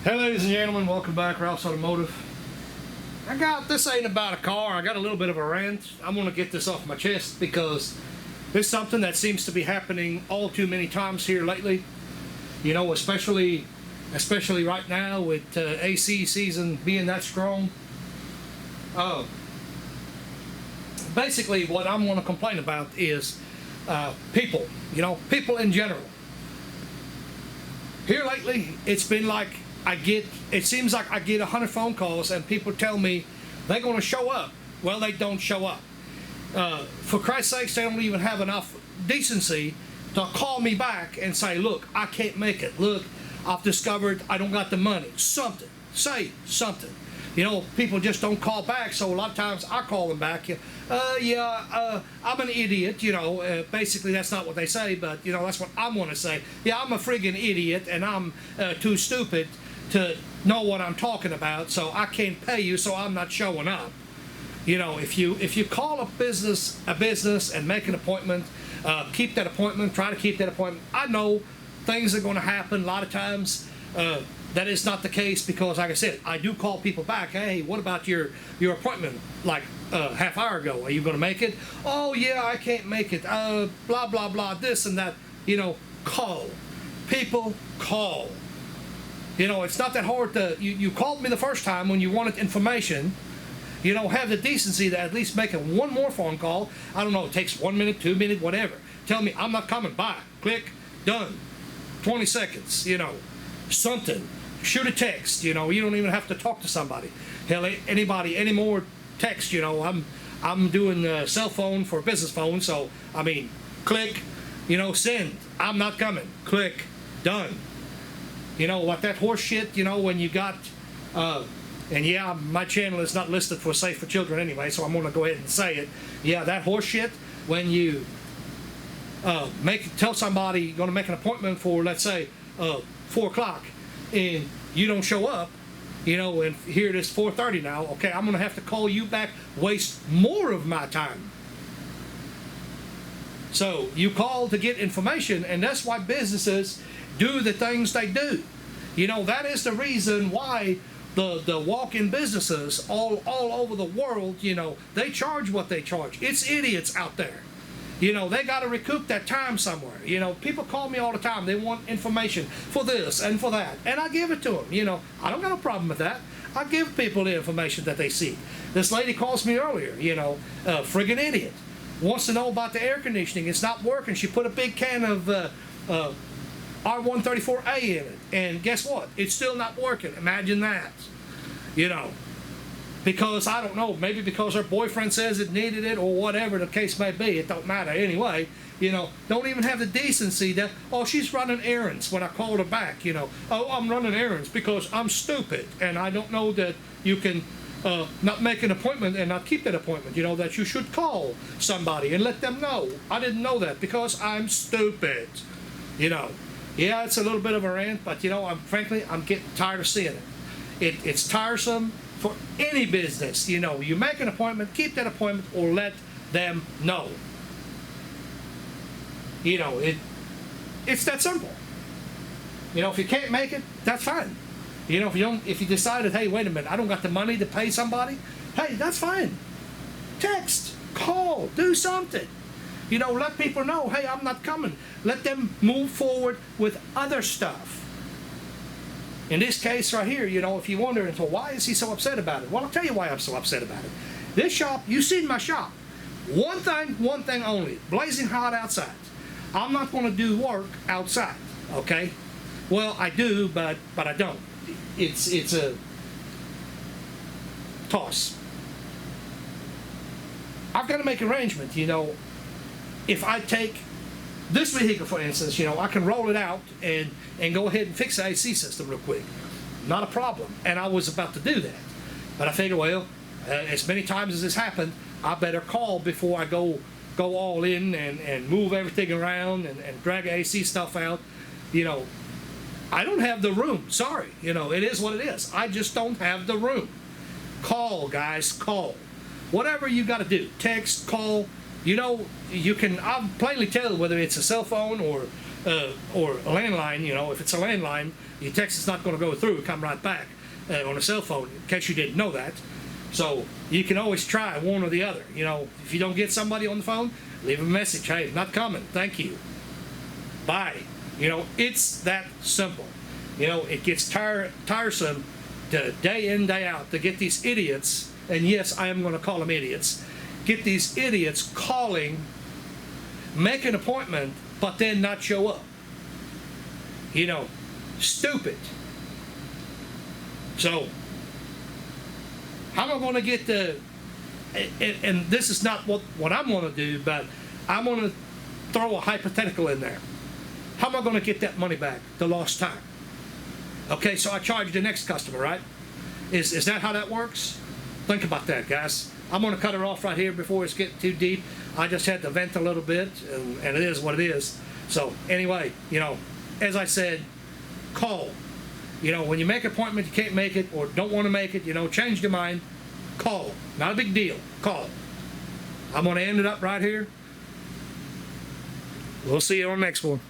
Hey ladies and gentlemen, welcome back, Ralph's Automotive. This ain't about a car. I got a little bit of a rant. I'm going to get this off my chest because it's something that seems to be happening all too many times here lately. You know, especially right now with AC season being that strong. Basically what I'm going to complain about is people, people in general. Here lately, it's been like it seems like I get 100 phone calls and people tell me they're going to show up. Well, they don't show up. For Christ's sakes, they don't even have enough decency to call me back and say, look, I can't make it. Look, I've discovered I don't got the money. Something. Say something. You know, people just don't call back, so a lot of times I call them back. I'm an idiot, basically that's not what they say, but, that's what I'm going to say. Yeah, I'm a friggin' idiot, and I'm too stupid to know what I'm talking about, so I can't pay you, so I'm not showing up. If you call a business and make an appointment, keep that appointment, try to keep that appointment. I know things are going to happen a lot of times. That is not the case because, like I said, I do call people back. Hey, what about your appointment like half hour ago? Are you going to make it? Oh, yeah, I can't make it. Blah, blah, blah, this and that. Call. People call. It's not that hard to... You called me the first time when you wanted information. Have the decency to at least make one more phone call. I don't know, it takes 1 minute, 2 minutes, whatever. Tell me, I'm not coming. Bye. Click. Done. 20 seconds, something. Shoot a text, you don't even have to talk to somebody. Hell, anybody anymore text, I'm doing a cell phone for a business phone, so click, send. I'm not coming. Click. Done. Like that horse shit, when you got and yeah, my channel is not listed for Safe for Children anyway, so I'm gonna go ahead and say it. Yeah, that horse shit, when you tell somebody you're gonna make an appointment for, let's say 4 o'clock, and you don't show up, and here it is 4:30 now, okay, I'm gonna have to call you back, waste more of my time. So you call to get information, and that's why businesses do the things they do. That is the reason why the walk-in businesses all over the world, they charge what they charge. It's idiots out there. They got to recoup that time somewhere. People call me all the time. They want information for this and for that, and I give it to them. I don't got a problem with that. I give people the information that they seek. This lady calls me earlier, friggin' idiot. Wants to know about the air conditioning. It's not working. She put a big can of R134A in it, and guess what? It's still not working. Imagine that. Because, I don't know, maybe because her boyfriend says it needed it or whatever the case may be. It don't matter anyway. Don't even have the decency that, oh, she's running errands when I called her back. Oh, I'm running errands because I'm stupid and I don't know that you can not make an appointment and not keep that appointment. That you should call somebody and let them know. I didn't know that because I'm stupid. Yeah, it's a little bit of a rant, but I'm getting tired of seeing it. It's tiresome for any business. You make an appointment, keep that appointment, or let them know. It's that simple. If you can't make it, that's fine. If you decided, hey, wait a minute, I don't got the money to pay somebody, hey, that's fine. Text, call, do something. Let people know, hey, I'm not coming. Let them move forward with other stuff. In this case right here, if you're wondering, well, why is he so upset about it? Well, I'll tell you why I'm so upset about it. This shop, you've seen my shop. One thing only, blazing hot outside. I'm not going to do work outside, okay? Well, I do, but I don't. It's a toss. I've got to make arrangements, if I take this vehicle, for instance, I can roll it out and go ahead and fix the AC system real quick. Not a problem. And I was about to do that. But I figured, well, as many times as this happened, I better call before I go all in and move everything around and drag AC stuff out. I don't have the room. Sorry. It is what it is. I just don't have the room. Call, guys. Call. Whatever you got to do. Text, call. You can, I'll plainly tell whether it's a cell phone or or a landline. You know, if it's a landline, your text is not going to go through; it come right back on a cell phone. In case you didn't know that, so you can always try one or the other. You know, if you don't get somebody on the phone, leave a message. Hey, not coming. Thank you. Bye. You know, it's that simple. You know, it gets tiresome to day in, day out to get these idiots, and yes, I am going to call them idiots, get these idiots calling, make an appointment, but then not show up. You know, stupid. So, how am I going to get the, and this is not what I'm going to do, but I'm going to throw a hypothetical in there. How am I going to get that money back, the lost time? Okay, so I charge the next customer, right? Is that how that works? Think about that, guys. I'm going to cut it off right here before it's getting too deep. I just had to vent a little bit, and it is what it is. So anyway, you know, as I said, call. You know, when you make an appointment, you can't make it or don't want to make it, you know, change your mind, call. Not a big deal. Call. I'm going to end it up right here. We'll see you on the next one.